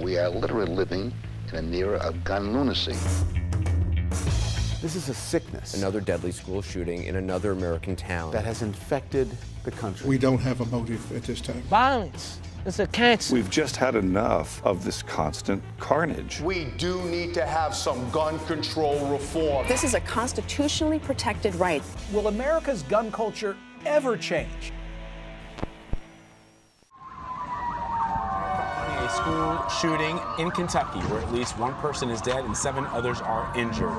We are literally living in an era of gun lunacy. This is a sickness. Another deadly school shooting in another American town that has infected the country. We don't have a motive at this time. Violence. It's a cancer. We've just had enough of this constant carnage. We do need to have some gun control reform. This is a constitutionally protected right. Will America's gun culture ever change? A school shooting in Kentucky where at least one person is dead and 7 others are injured.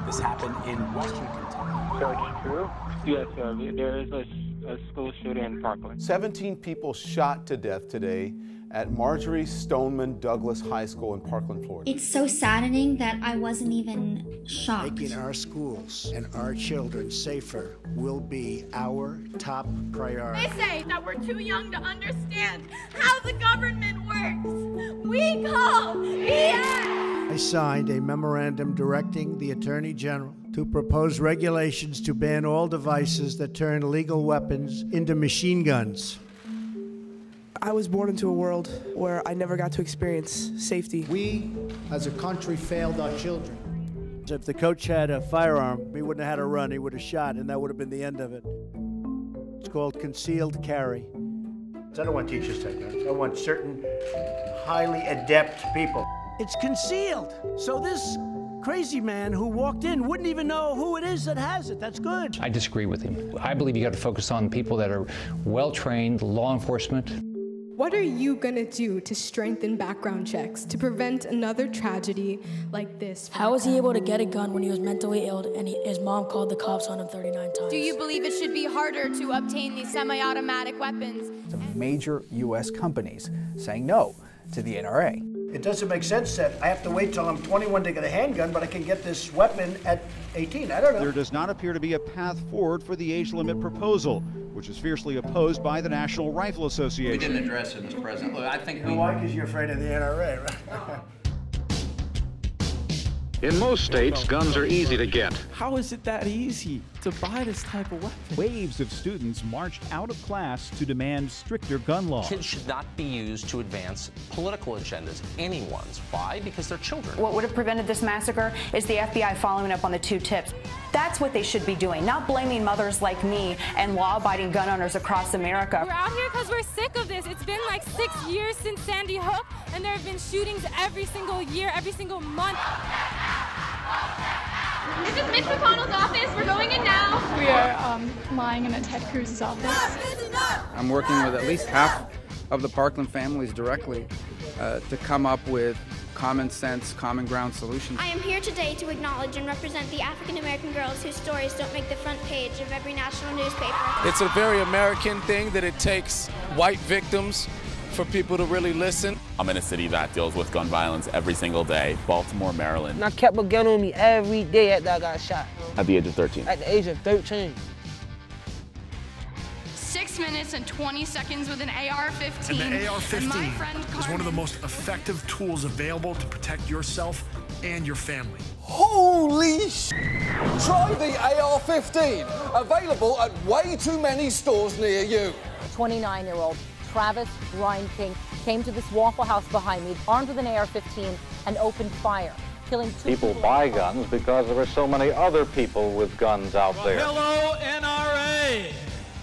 This happened in western Kentucky. So it's true? Yes, sir. There is a school shooting in Parkland. 17 people shot to death today at Marjorie Stoneman Douglas High School in Parkland, Florida. It's so saddening that I wasn't even shocked. Making our schools and our children safer will be our top priority. They say that we're too young to understand how the government works. We call BS! I signed a memorandum directing the Attorney General to propose regulations to ban all devices that turn legal weapons into machine guns. I was born into a world where I never got to experience safety. We, as a country, failed our children. If the coach had a firearm, he wouldn't have had a run, he would have shot, and that would have been the end of it. It's called concealed carry. I don't want teachers to take guns. I want certain highly adept people. It's concealed, so this crazy man who walked in wouldn't even know who it is that has it. That's good. I disagree with him. I believe you got to focus on people that are well-trained, law enforcement. What are you gonna do to strengthen background checks to prevent another tragedy like this? How was he able to get a gun when he was mentally ill and his mom called the cops on him 39 times? Do you believe it should be harder to obtain these semi-automatic weapons? Some major U.S. companies saying no to the NRA. It doesn't make sense that I have to wait till I'm 21 to get a handgun, but I can get this weapon at 18. I don't know. There does not appear to be a path forward for the age limit proposal, which is fiercely opposed by the National Rifle Association. We didn't address it, Mr. President. Look, I think Why? Because you're afraid of the NRA, right? In most states, guns are easy to get. How is it that easy to buy this type of weapon? Waves of students marched out of class to demand stricter gun laws. Kids should not be used to advance political agendas, anyone's. Why? Because they're children. What would have prevented this massacre is the FBI following up on the 2 tips. That's what they should be doing, not blaming mothers like me and law-abiding gun owners across America. We're out here because we're sick of this. It's been like 6 years since Sandy Hook, and there have been shootings every single year, every single month. This is Mitch McConnell's office. We're going in now. We are lying in at Ted Cruz's office. I'm working with at least half of the Parkland families directly to come up with common sense, common ground solutions. I am here today to acknowledge and represent the African American girls whose stories don't make the front page of every national newspaper. It's a very American thing that it takes white victims for people to really listen. I'm in a city that deals with gun violence every single day, Baltimore, Maryland. And I kept a gun on me every day after I got shot. At the age of 13. At the age of 13. 6 minutes and 20 seconds with an AR-15. And the AR-15 is one of the most effective tools available to protect yourself and your family. Holy sh! Try the AR-15, available at way too many stores near you. 29-year-old Travis Ryan King came to this Waffle House behind me, armed with an AR-15, and opened fire, killing 2 people. Buy guns because there are so many other people with guns out there. Hello, NRA!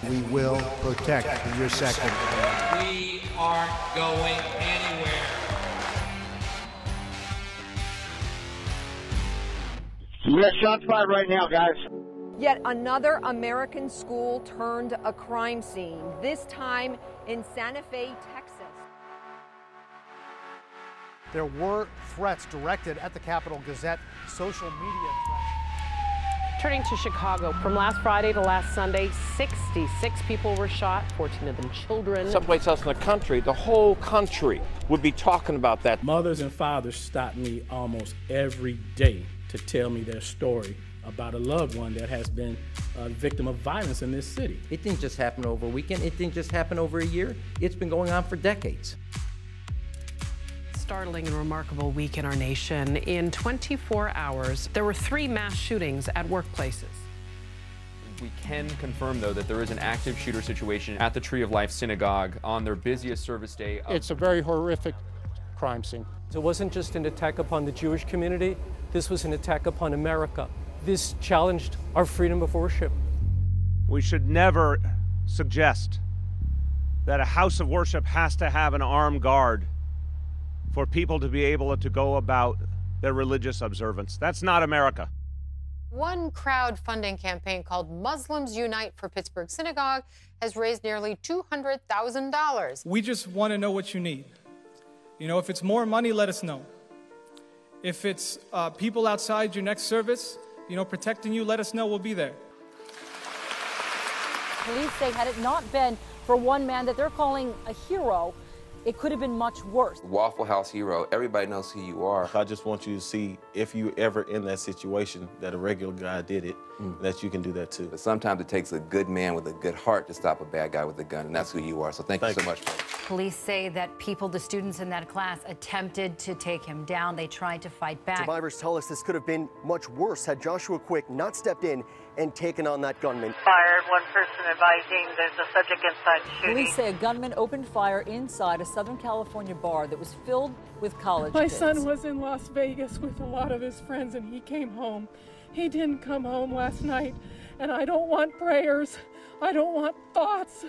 We will protect your second. We aren't going anywhere. Yes, shots fired right now, guys. Yet another American school turned a crime scene, this time in Santa Fe, Texas. There were threats directed at the Capitol Gazette, social media threats. Turning to Chicago, from last Friday to last Sunday, 66 people were shot, 14 of them children. Someplace else in the country, the whole country would be talking about that. Mothers and fathers stop me almost every day to tell me their story about a loved one that has been a victim of violence in this city. It didn't just happen over a weekend. It didn't just happen over a year. It's been going on for decades. Startling and remarkable week in our nation. In 24 hours, there were 3 mass shootings at workplaces. We can confirm, though, that there is an active shooter situation at the Tree of Life Synagogue on their busiest service day. It's a very horrific crime scene. It wasn't just an attack upon the Jewish community, this was an attack upon America. This challenged our freedom of worship. We should never suggest that a house of worship has to have an armed guard for people to be able to go about their religious observance. That's not America. One crowdfunding campaign called Muslims Unite for Pittsburgh Synagogue has raised nearly $200,000. We just want to know what you need. You know, if it's more money, let us know. If it's people outside your next service, you know, protecting you, let us know, we'll be there. Police say had it not been for one man that they're calling a hero, it could have been much worse. Waffle House hero, everybody knows who you are. I just want you to see, if you ever in that situation that a regular guy did it, that you can do that too. But sometimes it takes a good man with a good heart to stop a bad guy with a gun, and that's who you are. So thank you so much. Police say that the students in that class attempted to take him down. They tried to fight back. Survivors tell us this could have been much worse had Joshua Quick not stepped in and taken on that gunman. Fired, one person advising there's a subject inside shooting. Police say a gunman opened fire inside a Southern California bar that was filled with college My kids. son was in Las Vegas with a lot of his friends and he came home. He didn't come home last night, and I don't want prayers. I don't want thoughts.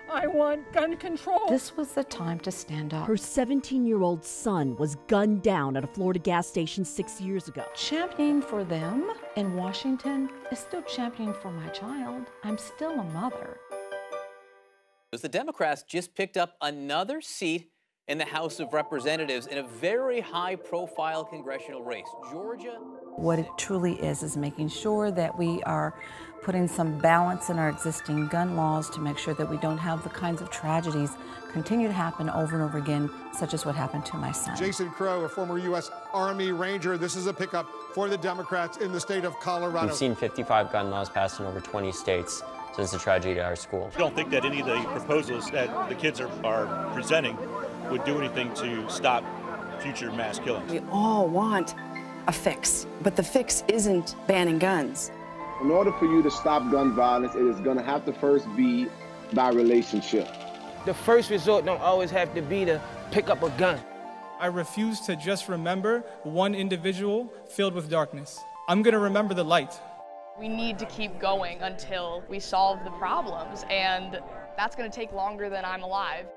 I want gun control. This was the time to stand up. Her 17-year-old son was gunned down at a Florida gas station 6 years ago. Championing for them in Washington is still championing for my child. I'm still a mother. The Democrats just picked up another seat in the House of Representatives in a very high-profile congressional race. Georgia. What it truly is making sure that we are putting some balance in our existing gun laws to make sure that we don't have the kinds of tragedies continue to happen over and over again, such as what happened to my son. Jason Crow, a former U.S. Army Ranger. This is a pickup for the Democrats in the state of Colorado. We've seen 55 gun laws passed in over 20 states since the tragedy at our school. I don't think that any of the proposals that the kids are presenting would do anything to stop future mass killings. We all want a fix, but the fix isn't banning guns. In order for you to stop gun violence, it is going to have to first be by relationship. The first resort don't always have to be to pick up a gun. I refuse to just remember one individual filled with darkness. I'm going to remember the light. We need to keep going until we solve the problems, and that's going to take longer than I'm alive.